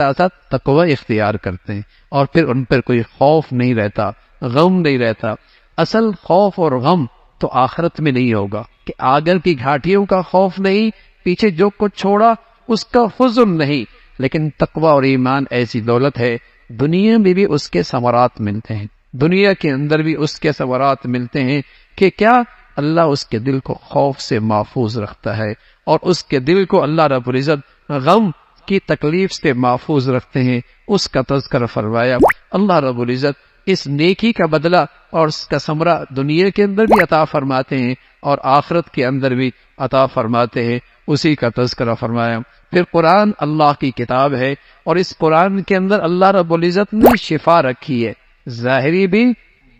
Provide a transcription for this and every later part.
ساتھ تقوی اختیار کرتے ہیں، اور پھر ان پر کوئی خوف نہیں رہتا، غم نہیں رہتا۔ اصل خوف اور غم تو آخرت میں نہیں ہوگا، کہ آگر کی گھاٹیوں کا خوف نہیں، پیچھے جو کچھ چھوڑا اس کا حزن نہیں، لیکن تقوی اور ایمان ایسی دولت ہے، دنیا میں بھی اس کے ثمرات ملتے ہیں، دنیا کے اندر بھی اس کے ثمرات ملتے ہیں، کہ کیا اللہ اس کے دل کو خوف سے محفوظ رکھتا ہے، اور اس کے دل کو اللہ رب العزت غم کی تکلیف سے محفوظ رکھتے ہیں۔ اس کا تذکرہ فرمایا، اللہ رب العزت اس نیکی کا بدلہ اور اس کا ثمرہ دنیا کے اندر بھی عطا فرماتے ہیں اور آخرت کے اندر بھی عطا فرماتے ہیں، اسی کا تذکرہ فرمایا۔ پھر قرآن اللہ کی کتاب ہے، اور اس قرآن کے اندر اللہ رب العزت نے شفا رکھی ہے، ظاہری بھی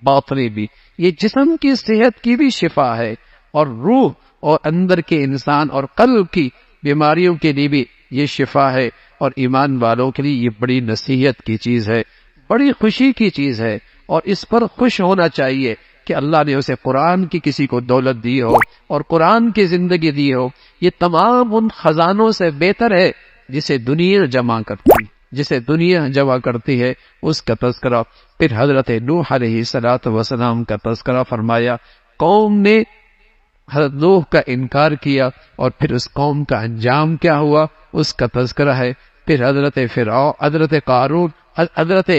باطنی بھی، یہ جسم کی صحت کی بھی شفا ہے، اور روح اور اندر کے انسان اور قلب کی بیماریوں کے لیے بھی یہ شفا ہے، اور ایمان والوں کے لیے یہ بڑی نصیحت کی چیز ہے، بڑی خوشی کی چیز ہے، اور اس پر خوش ہونا چاہیے کہ اللہ نے اسے قرآن کی کسی کو دولت دی ہو اور قرآن کی زندگی دی ہو۔ یہ تمام ان خزانوں سے بہتر ہے جسے دنیا جمع کرتی، جسے دنیا جمع کرتی ہے، اس کا تذکرہ۔ پھر حضرت نوح علیہ السلام کا تذکرہ فرمایا، قوم نے حضرت نوح کا انکار کیا، اور پھر اس قوم کا انجام کیا ہوا اس کا تذکرہ ہے۔ پھر حضرت فرعون، حضرت قارون، حضرت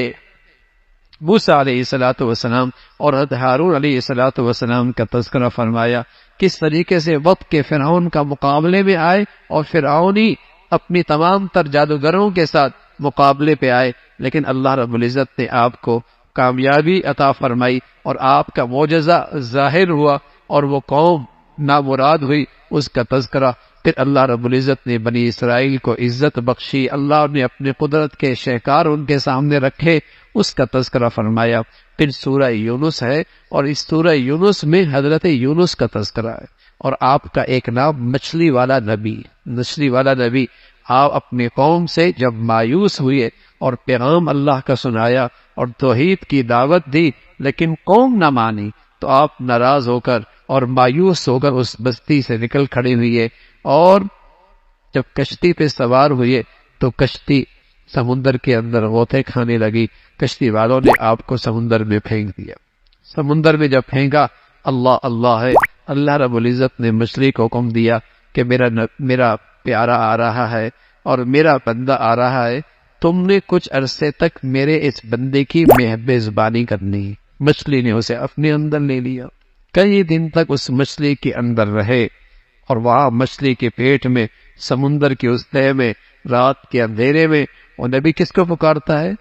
موسیٰ علیہ السلام اور حضرت ہارون علیہ السلام کا تذکرہ فرمایا، کس طریقے سے وقت کے فرعون کا مقابلے میں آئے، اور فرعون ہی اپنی تمام تر جادوگروں کے ساتھ مقابلے پہ آئے، لیکن اللہ رب العزت نے آپ کو کامیابی عطا فرمائی، اور آپ کا معجزہ ظاہر ہوا، اور وہ قوم نامراد ہوئی، اس کا تذکرہ۔ پھر اللہ رب العزت نے بنی اسرائیل کو عزت بخشی، اللہ نے اپنے قدرت کے شہکار ان کے سامنے رکھے، اس کا تذکرہ فرمایا۔ پھر سورہ یونس ہے، اور اس سورہ یونس میں حضرت یونس کا تذکرہ ہے، اور آپ کا ایک نام مچھلی والا نبی۔ آپ اپنی قوم سے جب مایوس ہوئے اور پیغام اللہ کا سنایا اور توحید کی دعوت دی، لیکن قوم نہ مانی، تو آپ ناراض ہو کر اور مایوس ہو کر اس بستی سے نکل کھڑے ہوئے، اور جب کشتی پہ سوار ہوئے تو کشتی سمندر کے اندر غوطے کھانے لگی، کشتی والوں نے آپ کو سمندر میں پھینک دیا۔ سمندر میں جب پھینکا، اللہ ہے، اللہ رب العزت نے مچھلی کو حکم دیا کہ میرا پیارا آ رہا ہے اور میرا بندہ آ رہا ہے، تم نے کچھ عرصے تک میرے اس بندے کی میزبانی کرنی ہے۔ مچھلی نے اسے اپنے اندر لے لیا، کئی دن تک اس مچھلی کے اندر رہے، اور وہاں مچھلی کے پیٹ میں، سمندر کی اس تہہ میں، رات کے اندھیرے میں، وہ نبی کس کو پکارتا ہے؟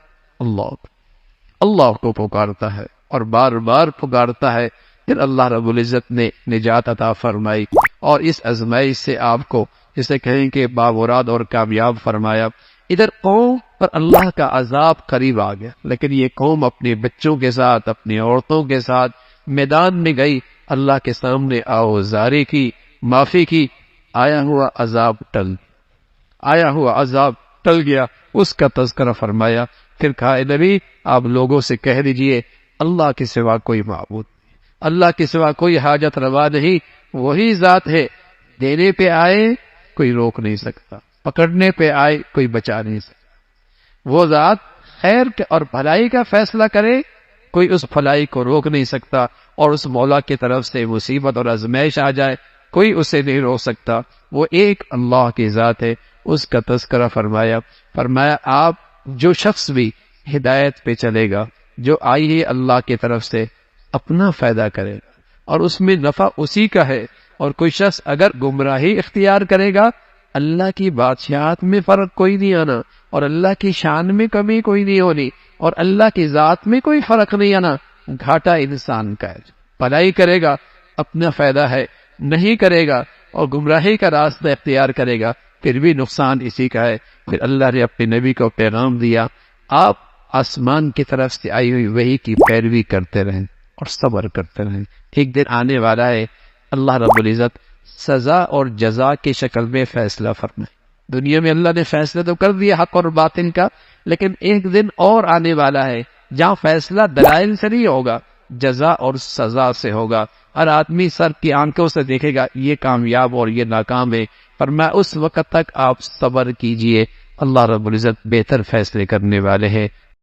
اللہ کو پکارتا ہے، اور بار بار پکارتا ہے۔ پھر اللہ رب العزت نے نجات عطا فرمائی، اور اس آزمائش سے آپ کو جسے کہیں کہ بامراد اور کامیاب فرمایا۔ ادھر قوم پر اللہ کا عذاب قریب آ گیا، لیکن یہ قوم اپنے بچوں کے ساتھ، اپنی عورتوں کے ساتھ میدان میں گئی، اللہ کے سامنے آوزاری کی، معافی کی، آیا ہوا عذاب ٹل گیا، اس کا تذکرہ فرمایا۔ پھر کہا، اے نبی آپ لوگوں سے کہہ دیجئے اللہ کے سوا کوئی معبود نہیں، اللہ کے سوا کوئی حاجت روا نہیں، وہی ذات ہے، دینے پہ آئے کوئی روک نہیں سکتا، پکڑنے پہ آئے کوئی بچا نہیں سکتا، وہ ذات خیر اور بھلائی کا فیصلہ کرے، کوئی اس بھلائی کو روک نہیں سکتا، اور اس مولا کی طرف سے مصیبت اور آزمائش آ جائے کوئی اسے نہیں روک سکتا، وہ ایک اللہ کی ذات ہے، اس کا تذکرہ فرمایا۔ آپ جو شخص بھی ہدایت پہ چلے گا، جو آئی ہے اللہ کی طرف سے، اپنا فائدہ کرے گا اور اس میں نفع اسی کا ہے، اور کوئی شخص اگر گمراہی اختیار کرے گا، اللہ کی بادشاہت میں فرق کوئی نہیں آنا، اور اللہ کی شان میں کمی کوئی نہیں ہونی، اور اللہ کی ذات میں کوئی فرق نہیں آنا، گھاٹا انسان کا ہے۔ بھلائی کرے گا اپنا فائدہ ہے، نہیں کرے گا اور گمراہی کا راستہ اختیار کرے گا پھر بھی نقصان اسی کا ہے۔ پھر اللہ نے اپنے نبی کو پیغام دیا، آپ آسمان کی طرف سے آئی ہوئی وحی کی پیروی کرتے رہیں اور صبر کرتے رہیں، ایک دن آنے والا ہے اللہ رب العزت سزا اور جزا کی شکل میں فیصلہ فرمائے۔ دنیا میں اللہ نے فیصلہ تو کر دیا حق اور باطل کا، لیکن ایک دن اور آنے والا ہے جہاں فیصلہ دلائل سے نہیں ہوگا، جزا اور سزا سے ہوگا۔ ہر آدمی سر کی آنکھوں سے دیکھے گا یہ کامیاب اور یہ ناکام ہے، فرمایا اس وقت تک آپ صبر کیجئے، اللہ رب العزت بہتر فیصلے کرنے والے ہیں.